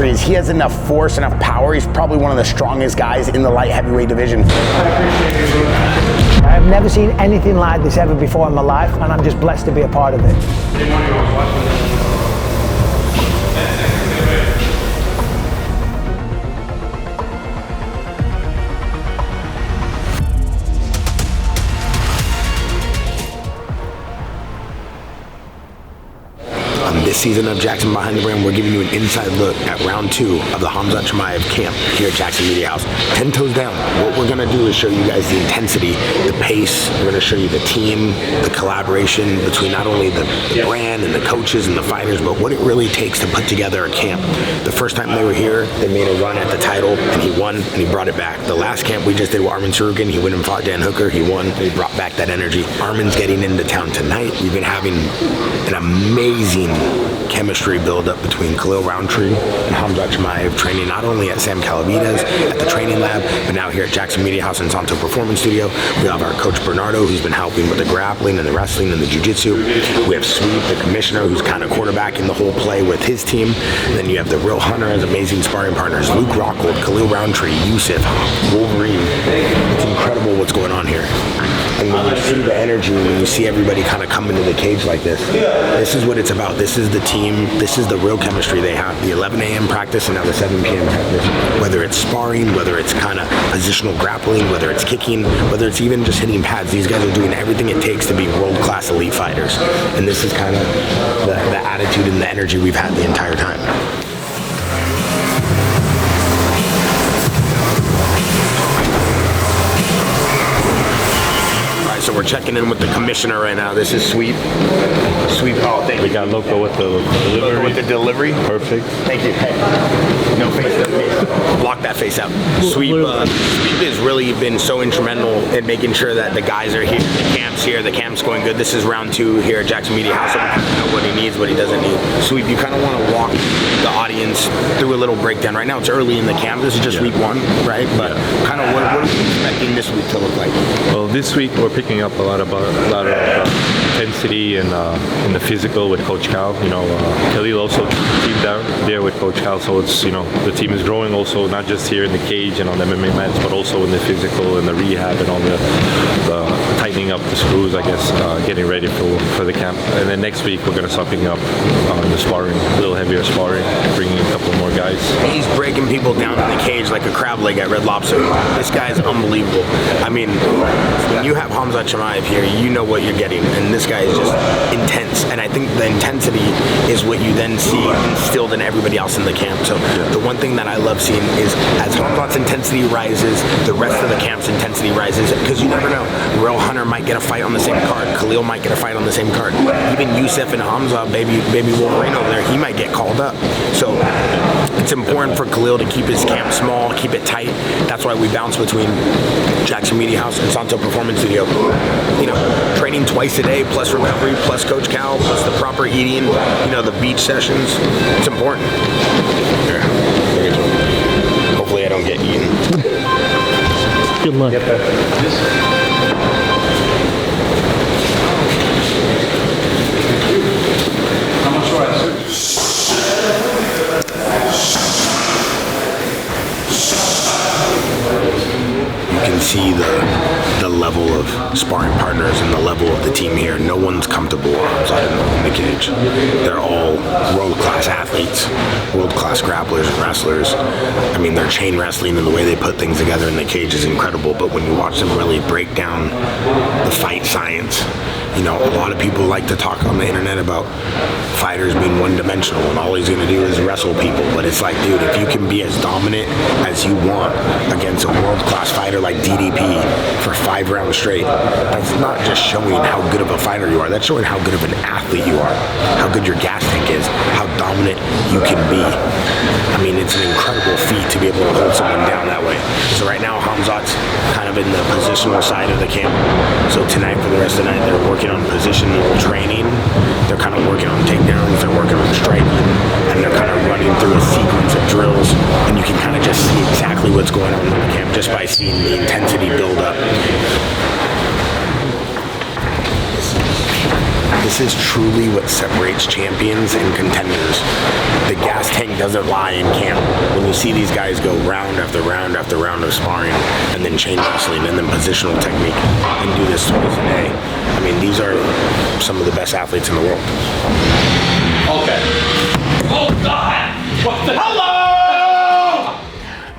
chemistry is he has enough force, enough power. He's probably one of the strongest guys in the light heavyweight division. I've never seen anything like this ever before in my life, and I'm just blessed to be a part of it. This season of Jaxxon Behind the Brand, we're giving you an inside look at round 2 of the Khamzat Chimaev camp here at Jaxxon Media House. 10 toes down. What we're gonna do is show you guys the intensity, the pace. We're gonna show you the team, the collaboration between not only the brand and the coaches and the fighters, but what it really takes to put together a camp. The first time they were here, they made a run at the title, and he won, and he brought it back. The last camp we just did with Armin Sarukin, he went and fought Dan Hooker, he won, and he brought back that energy. Armin's getting into town tonight. We've been having an amazing chemistry build-up between Khalil Roundtree and Khamzat Chimaev, training not only at Sam Calavida's at the training lab, but now here at Jaxxon Media House and Santo Performance Studio. We have our coach Bernardo, who's been helping with the grappling and the wrestling and the jiu-jitsu. We have Sweet, the commissioner, who's kind of quarterbacking the whole play with his team. And then you have the real Hunter as amazing sparring partners, Luke Rockhold, Khalil Roundtree, Yusuf, Wolverine. It's incredible what's going on here. And when you see the energy, when you see everybody kind of come into the cage like this, this is what it's about. This is the team. This is the real chemistry they have. The 11 a.m. practice and now the 7 p.m. practice. Whether it's sparring, whether it's kind of positional grappling, whether it's kicking, whether it's even just hitting pads, these guys are doing everything it takes to be world-class elite fighters. And this is kind of the attitude and the energy we've had the entire time. So we're checking in with the commissioner right now. This is Sweet. Sweet. Oh, thank you. We got Loco with the delivery. Loco with the delivery. Perfect. Thank you. Hey. No face. No face. Block that face out. Sweet. Sweet has really been so instrumental in making sure that the guys are here. The camp's here. The camp's going good. This is round 2 here at Jaxxon Media House. So we kind of know what he needs, what he doesn't need. Sweet, you kind of want to walk the audience through a little breakdown. Right now it's early in the camp. This is just week 1, right? But kind of what are you expecting this week to look like? Well, this week we're picking up a lot of intensity and in the physical with Coach Cal. You know, Khalil also teamed down there with Coach Cal, so it's, you know, the team is growing also, not just here in the cage and on the MMA mats, but also in the physical and the rehab and all the tightening up the screws, I guess, getting ready for the camp. And then next week we're going to start picking up the sparring, a little heavier sparring, bringing a couple more guys. He's breaking people down in the cage like a crab leg at Red Lobster. This guy is unbelievable. I mean, when you have Khamzat Chimaev here, you know what you're getting, and this guy is just intense. And I think the intensity is what you then see instilled in everybody else in the camp. So the one thing that I love seeing is as Khamzat's intensity rises, the rest of the camp's intensity rises, because you never know. Real Hunter might get a fight on the same card. Khalil might get a fight on the same card. Even Yusuf and Hamza, baby Wolverine over there, he might get called up. So it's important for Khalil to keep his camp small, keep it tight. That's why we bounce between Jaxxon Media House and Santo Performance Studio. You know, training twice a day, plus recovery, plus Coach Cal, plus the proper eating, you know, the beach sessions. It's important. Here, hopefully I don't get eaten. Good luck. How much rice? You can see the level of sparring partners and the level of the team here. No one's comfortable outside in the cage. They're all world-class athletes, world-class grapplers and wrestlers. I mean, their chain wrestling and the way they put things together in the cage is incredible, but when you watch them really break down the fight science, you know, a lot of people like to talk on the internet about fighters being one-dimensional and all he's going to do is wrestle people, but it's like, dude, if you can be as dominant as you want against a world-class fighter like DDP for 5 rounds straight, that's not just showing how good of a fighter you are, that's showing how good of an athlete you are, how good your gas tank is, how dominant you can be. I mean, it's an incredible feat to be able to hold someone down that way. So right now, Khamzat's kind of in the positional side of the camp. So tonight, for the rest of the night, they're working on positional training. They're kind of working on takedowns, they're working on striking, and they're kind of running through a sequence of drills. And you can kind of just see exactly what's going on in the camp just by seeing the intensity build up. This is truly what separates champions and contenders. The gas tank doesn't lie in camp. When you see these guys go round after round after round of sparring, and then chain wrestling, and then positional technique, and do this twice a day. I mean, these are some of the best athletes in the world. Okay. Oh God! What the? Hello!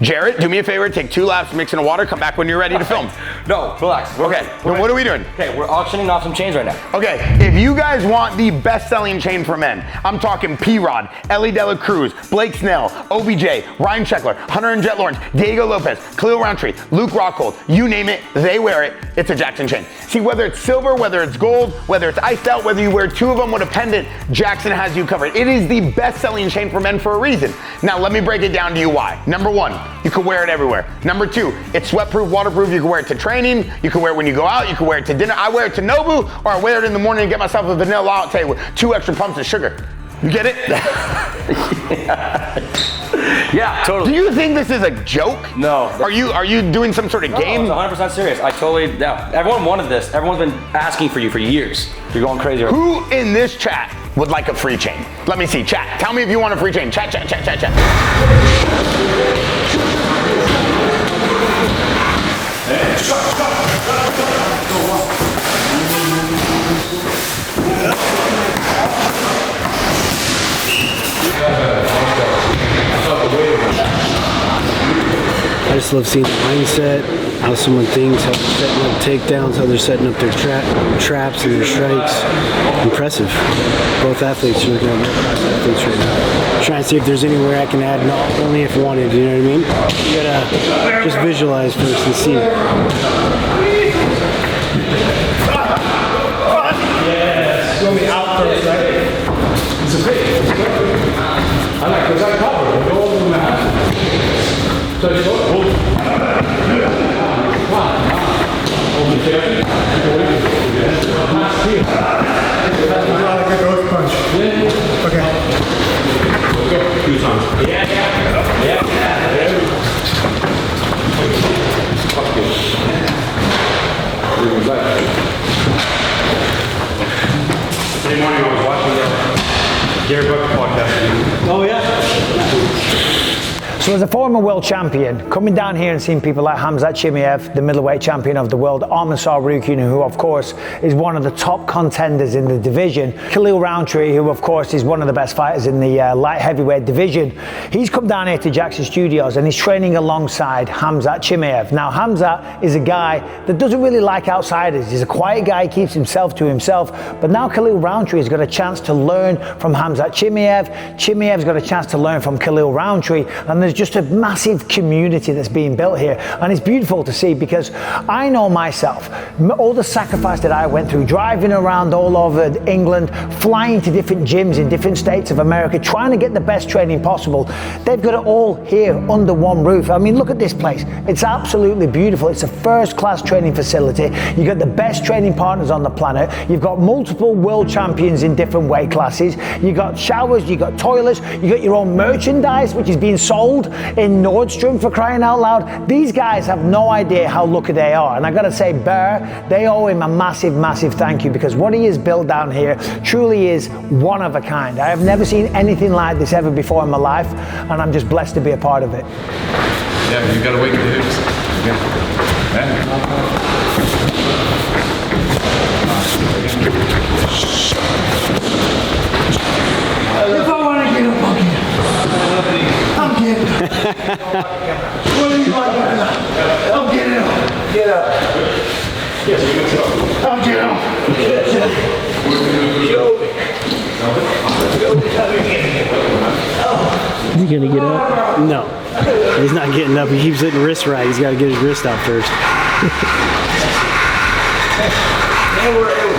Jarrett, do me a favor, take 2 laps, mix in the water, come back when you're ready to film. No, relax. Okay, then what are we doing? Okay, we're auctioning off some chains right now. Okay, if you guys want the best-selling chain for men, I'm talking P-Rod, Ellie De La Cruz, Blake Snell, OBJ, Ryan Sheckler, Hunter and Jet Lawrence, Diego Lopez, Khalil Roundtree, Luke Rockhold, you name it, they wear it. It's a Jaxxon chain. See, whether it's silver, whether it's gold, whether it's iced out, whether you wear 2 of them with a pendant, Jaxxon has you covered. It is the best-selling chain for men for a reason. Now, let me break it down to you why. Number 1, you can wear it everywhere. Number 2, it's sweat-proof, waterproof. You can wear it to training. You can wear it when you go out. You can wear it to dinner. I wear it to Nobu, or I wear it in the morning and get myself a vanilla latte with 2 extra pumps of sugar. You get it? Yeah, totally. Do you think this is a joke? No. Are you doing some sort of game? No, it's 100% serious. Yeah. Everyone wanted this. Everyone's been asking for you for years. You're going crazy. Who in this chat would like a free chain? Let me see. Chat. Tell me if you want a free chain. Chat. I just love seeing the mindset, how someone thinks, how they're setting up takedowns, how they're setting up their traps and their strikes. Impressive. Both athletes, you're looking at both athletes right now. Trying to see if there's anywhere I can add, not only if wanted, you know what I mean? You gotta just visualize first and see. Yes. You want me out first, right? It's a bit. I like because I cover. We go over the house. So you go. Hold it. Hold it there. Like a ghost punch. Okay. Go. 2 times. Yeah. Fuck you. Today morning I was watching the Gary Buck podcast. Oh yeah? So as a former world champion, coming down here and seeing people like Khamzat Chimaev, the middleweight champion of the world, Arman Tsarukyan, who of course is one of the top contenders in the division, Khalil Roundtree, who of course is one of the best fighters in the light heavyweight division, he's come down here to Jaxxon Studios and he's training alongside Khamzat Chimaev. Now Khamzat is a guy that doesn't really like outsiders. He's a quiet guy, he keeps himself to himself, but now Khalil Roundtree has got a chance to learn from Khamzat Chimaev. Chimaev's got a chance to learn from Khalil Roundtree, and there's just a massive community that's being built here, and it's beautiful to see because I know myself, all the sacrifice that I went through, driving around all over England, flying to different gyms in different states of America, trying to get the best training possible. They've got it all here under one roof. I mean, look at this place. It's absolutely beautiful. It's a first-class training facility. You've got the best training partners on the planet. You've got multiple world champions in different weight classes. You've got showers, you've got toilets, you've got your own merchandise, which is being sold in Nordstrom, for crying out loud. These guys have no idea how lucky they are, and I gotta say, Bear, they owe him a massive thank you, because what he has built down here truly is one of a kind. I have never seen anything like this ever before in my life, and I'm just blessed to be a part of it. Yeah, you gotta wait for the hips. If I want to get up, I'm getting up. What do you want? I'm getting up. Get up. I'm getting up. Is he gonna get up? No. He's not getting up. He keeps hitting wrist right. He's gotta get his wrist out first.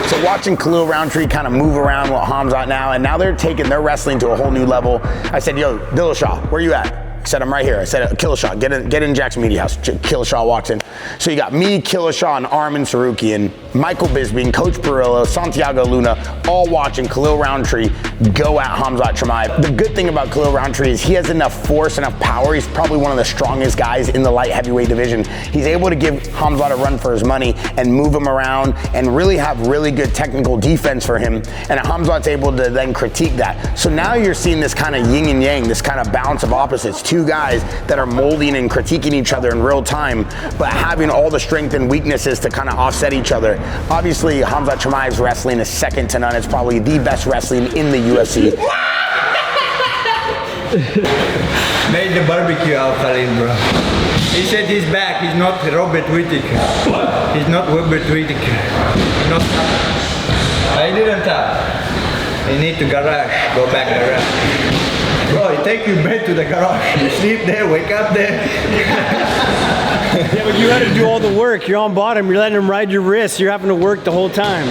So watching Khalil Roundtree kind of move around with Khamzat now, and now they're taking their wrestling to a whole new level. I said, yo, Dillashaw, where you at? He said, I'm right here. I said, Dillashaw, get in Jackson Media House. Dillashaw walks in. So you got me, Dillashaw, and Arman Tsarukyan Michael Bisping, Coach Perillo, Santiago Luna, all watching Khalil Roundtree go at Khamzat Chimaev. The good thing about Khalil Roundtree is he has enough force, enough power. He's probably one of the strongest guys in the light heavyweight division. He's able to give Khamzat a run for his money and move him around and really have really good technical defense for him. And Khamzat's able to then critique that. So now you're seeing this kind of yin and yang, this kind of balance of opposites. Two guys that are molding and critiquing each other in real time, but having all the strength and weaknesses to kind of offset each other. Obviously, Khamzat Chimaev's wrestling is second to none. It's probably the best wrestling in the UFC. Made the barbecue out, Khalil, bro. He said he's back. He's not Robert Whittaker. He's not Robert Whittaker. Not. I didn't tell. You need to garage. Go back garage. Bro, he take you back to the garage. You sleep there, wake up there. Yeah, but you had to do all the work. You're on bottom. You're letting him ride your wrist. You're having to work the whole time.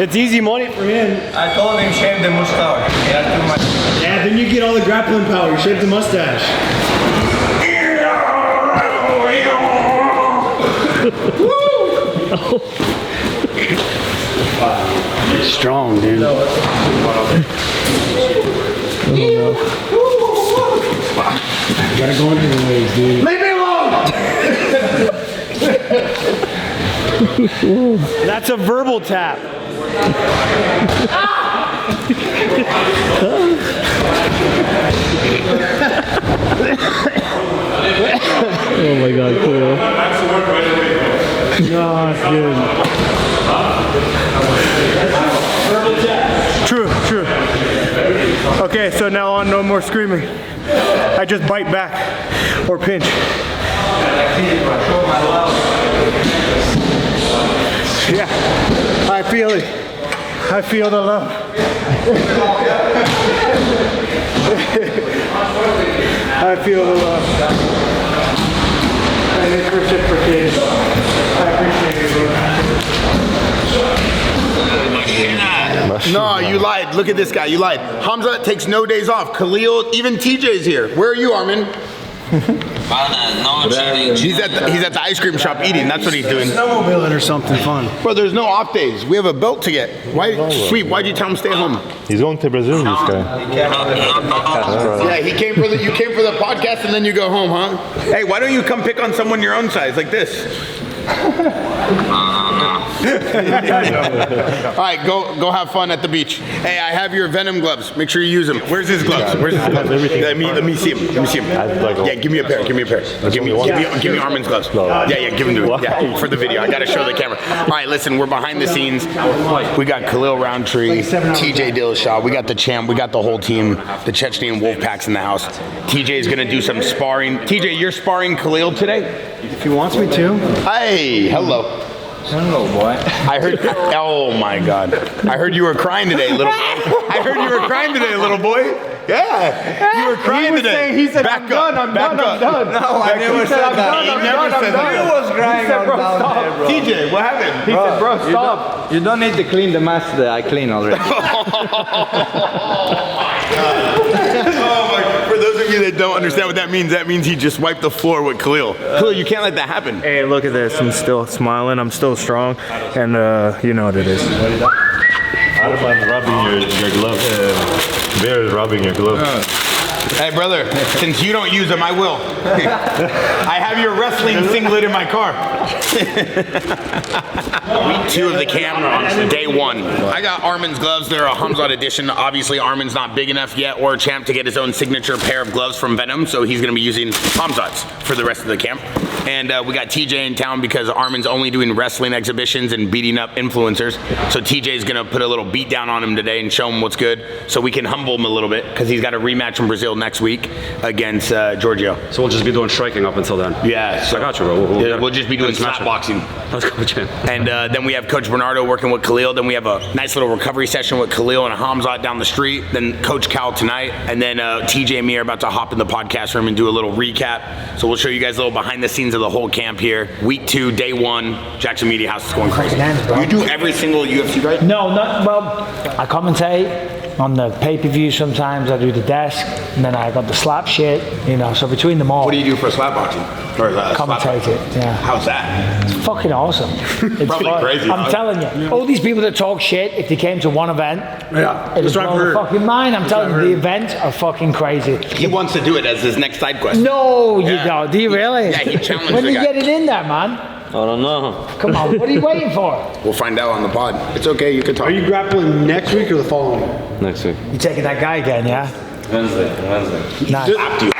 It's easy money for him. I told him shave the mustache. He had too much. Yeah, then you get all the grappling power. You shave the mustache. Strong, dude. Gotta go into the ways, dude. Leave me alone! That's a verbal tap. Oh my God, cool. No, it's good. Verbal tap. True, true. Okay, so now on, no more screaming. I just bite back or pinch. Yeah, I feel it. I feel the love. I feel the love. And it's reciprocated. I appreciate it, bro. No, you lied. Look at this guy. You lied. Khamzat takes no days off. Khalil, even TJ's here. Where are you, Armin? He's at the ice cream shop eating. That's what he's doing. Snowmobiling or something fun. Bro, there's no off days. We have a belt to get. Why, Sweet? Why'd you tell him to stay home? He's going to Brazil, this guy. Yeah, he came for you came for the podcast and then you go home, huh? Hey, why don't you come pick on someone your own size like this? All right, go have fun at the beach. Hey, I have your Venom gloves. Make sure you use them. Where's his gloves? Where's his gloves? Let me see him. Let me see him. Yeah, give me a pair. Give me a pair. Give me Armin's gloves. Yeah, give them to me. Yeah, for the video. I gotta show the camera. All right, listen, we're behind the scenes. We got Khalil Roundtree, TJ Dillashaw. We got the champ. We got the whole team. The Chechnyan Wolfpack's in the house. TJ is gonna do some sparring. TJ, you're sparring Khalil today? If he wants me to. Hey, hello. Hello, boy. I heard. Oh my God! I heard you were crying today, little boy. I heard you were crying today, little boy. Yeah, you were crying today. He said, back I'm done, I'm done. No, I never said that. He never said that. He was crying out down there, bro. TJ, what happened? He said, bro, stop. You don't need to clean the mess that I clean already. Oh my! For those of you that don't understand what that means he just wiped the floor with Khalil. Khalil, you can't let that happen. Hey, look at this. I'm still smiling. I'm still strong. And you know what it is. I don't mind rubbing your glove. Bear is rubbing your glove. Hey, brother, since you don't use them, I will. I have your wrestling singlet in my car. Week 2 of the camp, day 1. I got Armin's gloves. They're a Khamzat edition. Obviously, Armin's not big enough yet or a champ to get his own signature pair of gloves from Venom, so he's going to be using Khamzat's for the rest of the camp. And we got TJ in town because Armin's only doing wrestling exhibitions and beating up influencers. So TJ's going to put a little beat down on him today and show him what's good so we can humble him a little bit because he's got a rematch in Brazil next week against Giorgio. So we'll just be doing striking up until then? Yeah. So I got you, bro. We'll just be doing slap boxing. Let's go, champ. And then we have Coach Bernardo working with Khalil. Then we have a nice little recovery session with Khalil and Khamzat down the street. Then Coach Cal tonight. And then TJ and me are about to hop in the podcast room and do a little recap. So we'll show you guys a little behind the scenes of the whole camp here. Week 2, day 1, Jaxxon Media House is going crazy. You do every single UFC fight? No, not well. I commentate. On the pay-per-view sometimes I do the desk, and then I got the slap shit, you know, so between them all. What do you do for slap boxing? Or commentate it, yeah. How's that? It's fucking awesome. It's Probably crazy. I'm telling you, all these people that talk shit, if they came to one event, it'd blow their fucking mind. I'm telling you, the events are fucking crazy. He wants to do it as his next side quest. No, you don't. Do you really? Yeah, he challenged When the do you guy. get it in there, man? I don't know. Come on, what are you waiting for? We'll find out on the pod. It's okay, you can talk. Are you grappling next week or the following? Next week. You taking that guy again, yeah? Wednesday. Nice. Slapped you.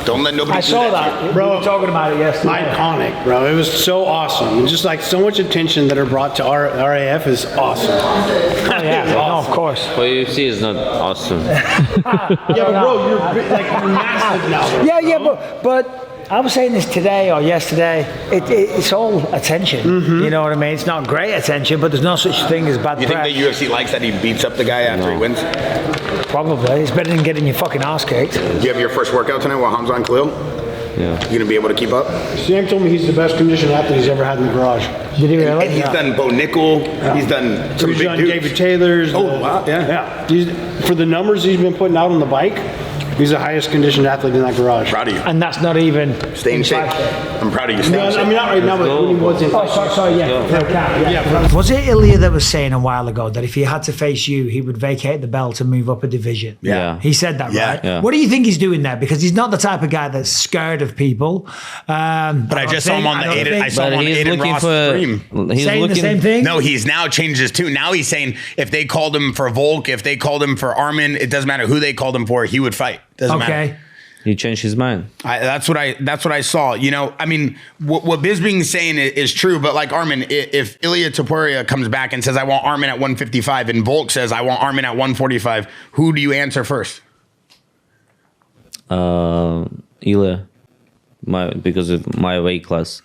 Don't let nobody I do saw that. Bro. We were talking about it yesterday. Iconic, bro. It was so awesome. And just like so much attention that are brought to RAF is awesome. Oh, yeah. No, of course. But UFC is not awesome. Yeah, but bro, you're like massive now. Yeah, but I was saying this today or yesterday. It's all attention. You know what I mean? It's not great attention, but there's no such thing as bad You think press. the UFC likes that he beats up the guy after he wins? Probably. It's better than getting your fucking ass kicked. You have your first workout tonight with Khamzat and Khalil? Yeah. You gonna be able to keep up? Sam told me he's the best conditioned athlete he's ever had in the garage. Did he really? And he's done Bo Nickel. He's done some He's big done dudes. David Taylor's. Oh, wow, yeah. Yeah. For the numbers he's been putting out on the bike, he's the highest conditioned athlete in that garage. Proud of you. And that's not even Stay in shape. I'm proud of you. Stay in No, I shape. mean, not right now, but when he was in. Oh, sorry, yeah. Was it Ilya that was saying a while ago that if he had to face you, he would vacate the belt and move up a division? Yeah. He said that, Yeah. right? Yeah. What do you think he's doing there? Because he's not the type of guy that's scared of people. But I just saw him on the Aiden. I saw him But on he's Aiden looking Ross for. stream. He's saying looking. the same thing? No, he's now changed his tune. Now he's saying if they called him for Volk, if they called him for Armin, it doesn't matter who they called him for. He would fight. Doesn't matter. Okay. He changed his mind. That's what I saw. You know, I mean, what Bisping's saying is true, but like Armin, if Ilya Topuria comes back and says I want Armin at 155, and Volk says I want Armin at 145, who do you answer first? Ilya, because of my weight class.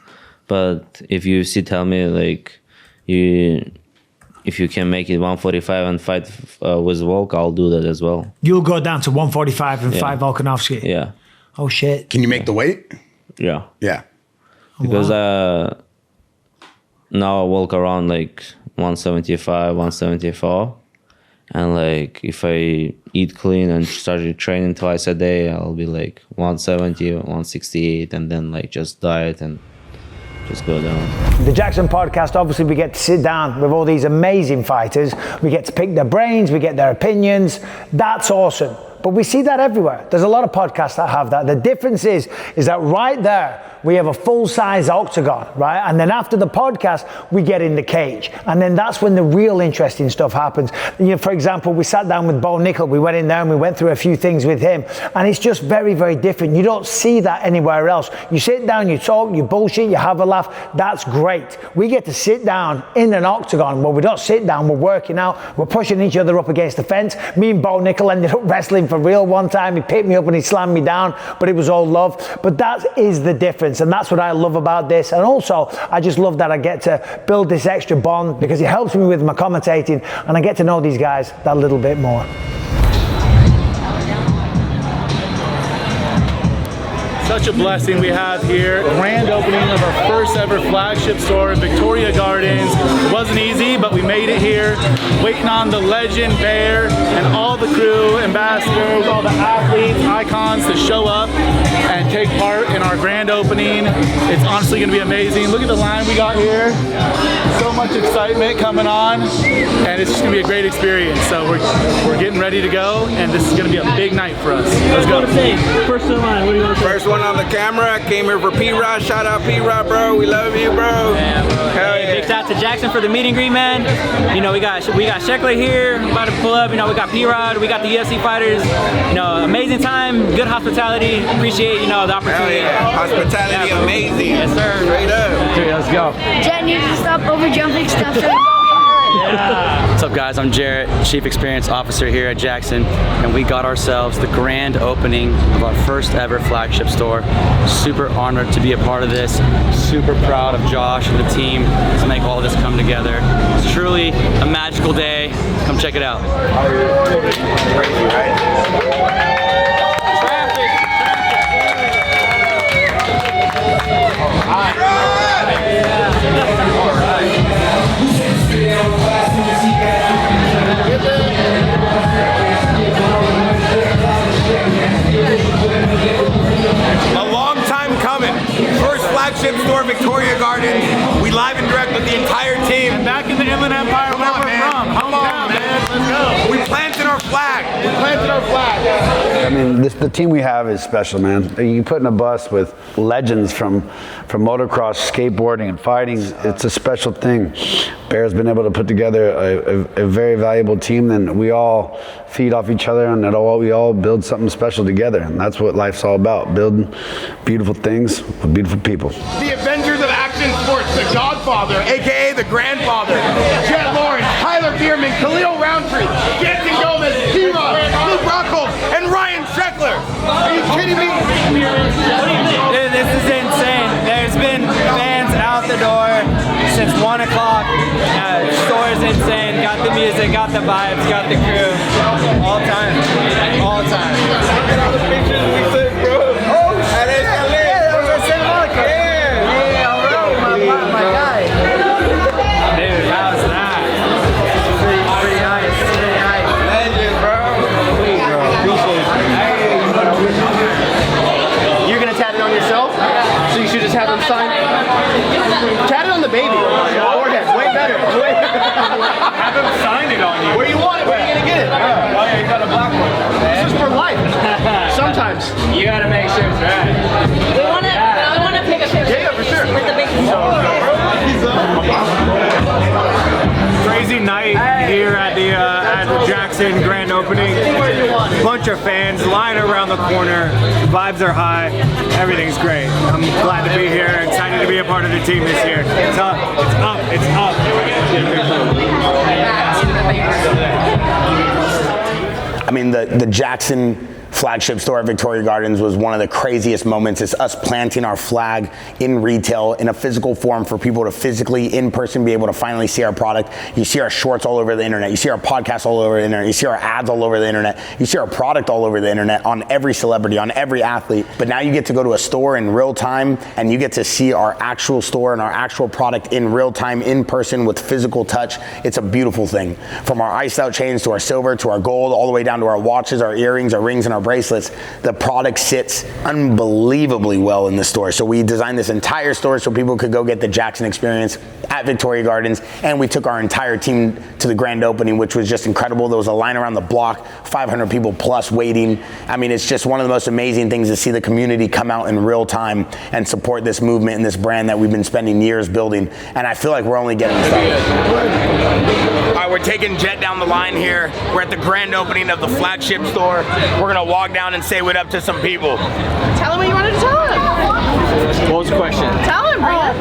But if UFC tell me like if you can make it 145 and fight with Volk, I'll do that as well. You'll go down to 145 and fight Volkanovski? Yeah. Oh, shit. Can you make the weight? Yeah. Yeah. Because now I walk around like 175, 174. And like if I eat clean and started training twice a day, I'll be like 170, 168, and then like just diet and just go down. The Jaxxon podcast, obviously we get to sit down with all these amazing fighters. We get to pick their brains, we get their opinions. That's awesome. But we see that everywhere. There's a lot of podcasts that have that. The difference is that right there, we have a full-size octagon, right? And then after the podcast, we get in the cage. And then that's when the real interesting stuff happens. You know, for example, we sat down with Bo Nickel. We went in there and we went through a few things with him. And it's just very, very different. You don't see that anywhere else. You sit down, you talk, you bullshit, you have a laugh. That's great. We get to sit down in an octagon where we don't sit down, we're working out, we're pushing each other up against the fence. Me and Bo Nickel ended up wrestling for real one time. He picked me up and he slammed me down, but it was all love. But that is the difference, and that's what I love about this. And also, I just love that I get to build this extra bond because it helps me with my commentating, and I get to know these guys that little bit more. Such a blessing we have here. Grand opening of our first ever flagship store in Victoria Gardens. It wasn't easy, but we made it here. Waiting on the legend Bear and all the crew, ambassadors, all the athletes, icons to show up and take part in our grand opening. It's honestly going to be amazing. Look at the line we got here. So much excitement coming on, and it's just going to be a great experience. So we're getting ready to go, and this is going to be a big night for us. Let's go. First in line, what do you want to say? First one on the camera. I came here for P-Rod. Shout out P-Rod, bro. We love you, bro. Yeah, bro. Hell yeah. Big shout out to Jaxxon for the meet and greet, man. You know, we got Sheckler here, about to pull up. You know, we got P-Rod, we got the UFC fighters. You know, amazing time, good hospitality. Appreciate, you know, the opportunity. Hell yeah. Hospitality amazing. Yes, sir. Straight up. Okay, let's go. Jet needs to stop over jumping stuff. What's up, guys? I'm Jarrett, Chief Experience Officer here at Jaxxon, and we got ourselves the grand opening of our first ever flagship store. Super honored to be a part of this. Super proud of Josh and the team to make all this come together. It's truly a magical day. Come check it out. Crazy, right? Flagship Store, Victoria Gardens. We live and direct with the entire team. And back in the Inland Empire, where we're from. Come on, man. Let's go. We planted our flag. We planted our flag. I mean, the team we have is special, man. You put in a bus with legends from motocross, skateboarding, and fighting. It's a special thing. Bear's been able to put together a very valuable team, and we all feed off each other, and we all build something special together. And that's what life's all about, building beautiful things with beautiful people. The Avengers of Action Sports, the Godfather, aka the Grandfather, Jet Lawrence, Tyler Bierman, Khalil Roundtree, Jaxxon Gomez, T-Rod, Luke Rockhold, and Ryan Sheckler. Are you kidding me? Dude, this is insane. There's been fans out the door since 1 o'clock. Store is insane. Got the music, got the vibes, got the crew. All time. All time. My guy. Dude, how's that? Pretty nice. Pretty nice. Legend, bro. You're gonna tat it on yourself, so you should just have him sign. Tat it on the baby. Forehead, way better. Have him sign it on you. Where you want it? Where are you gonna get it? Oh yeah, you got a black one. This is for life. Sometimes. You gotta make sure it's right. I wanna take a picture. Yeah, for sure. With the big Crazy night here at the Jaxxon Grand opening. Bunch of fans lying around the corner. Vibes are high. Everything's great. I'm glad to be here. Excited to be a part of the team this year. It's up. It's up. It's up. I mean, the Jaxxon Flagship Store at Victoria Gardens was one of the craziest moments. It's us planting our flag in retail in a physical form for people to physically, in person, be able to finally see our product. You see our shorts all over the internet. You see our podcasts all over the internet. You see our ads all over the internet. You see our product all over the internet on every celebrity, on every athlete. But now you get to go to a store in real time and you get to see our actual store and our actual product in real time, in person, with physical touch. It's a beautiful thing. From our iced out chains to our silver to our gold, all the way down to our watches, our earrings, our rings, and our bracelets, the product sits unbelievably well in the store. So we designed this entire store so people could go get the Jaxxon experience at Victoria Gardens, and we took our entire team to the grand opening, which was just incredible. There was a line around the block, 500 people plus waiting. I mean, it's just one of the most amazing things to see the community come out in real time and support this movement and this brand that we've been spending years building. And I feel like we're only getting started. All right, we're taking Jet down the line here. We're at the grand opening of the Flagship Store. We're gonna walk down and say what up to some people. Tell him what you wanted to tell him. What was the question? Tell him, bro.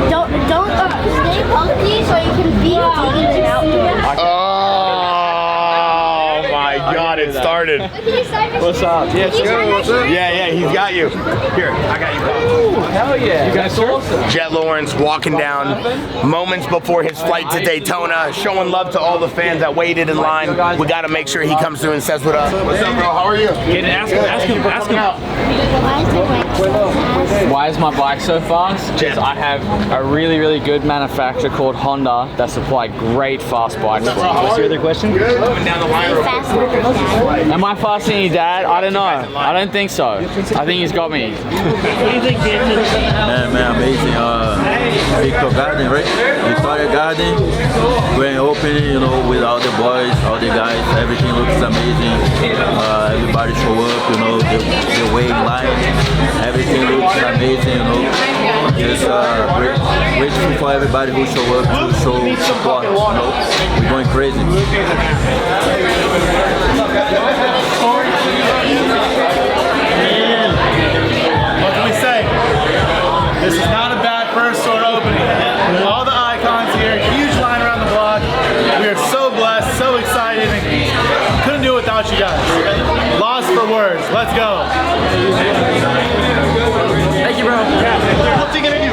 Don't stay healthy so you can beat vegans and outdoors. Oh my God, it started. What's up? Yeah, he's got you. Here, I got you, pal. Hell yeah. You guys awesome. Jet Lawrence walking down moments before his flight to Daytona, showing love to all the fans that waited in line. We got to make sure he comes through and says what up. What's up, bro? How are you? Ask him. Why is my bike so fast? Because I have a really, really good manufacturer called Honda that supply great fast bikes. What's your other question? Coming down the line. Am I faster than your dad? I don't know. I don't think so. I think he's got me. Man, amazing. Victoria Garden, right? Victoria Garden, grand opening, you know, with all the boys, all the guys, everything looks amazing. Everybody show up, you know, the way in line, everything looks amazing, you know. Just grateful for everybody who show up to show support, you know. We're going crazy. What can we say? This is not a bad first store opening. All the icons here, huge line around the block. We are so blessed, so excited, and couldn't do it without you guys. Lost for words. Let's go. Thank you, bro. What's he gonna do?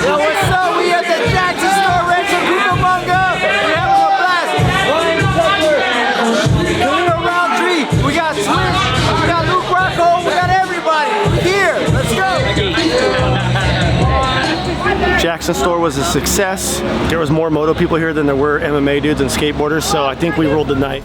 Yo, what's up? We at the Jaxxon Store Grand. We're having a blast. Khalil Roundtree. We got Slim. We got Luke Rockhold. We got everybody. We're here. Let's go. Jaxxon Store was a success. There was more moto people here than there were MMA dudes and skateboarders, so I think we ruled the night.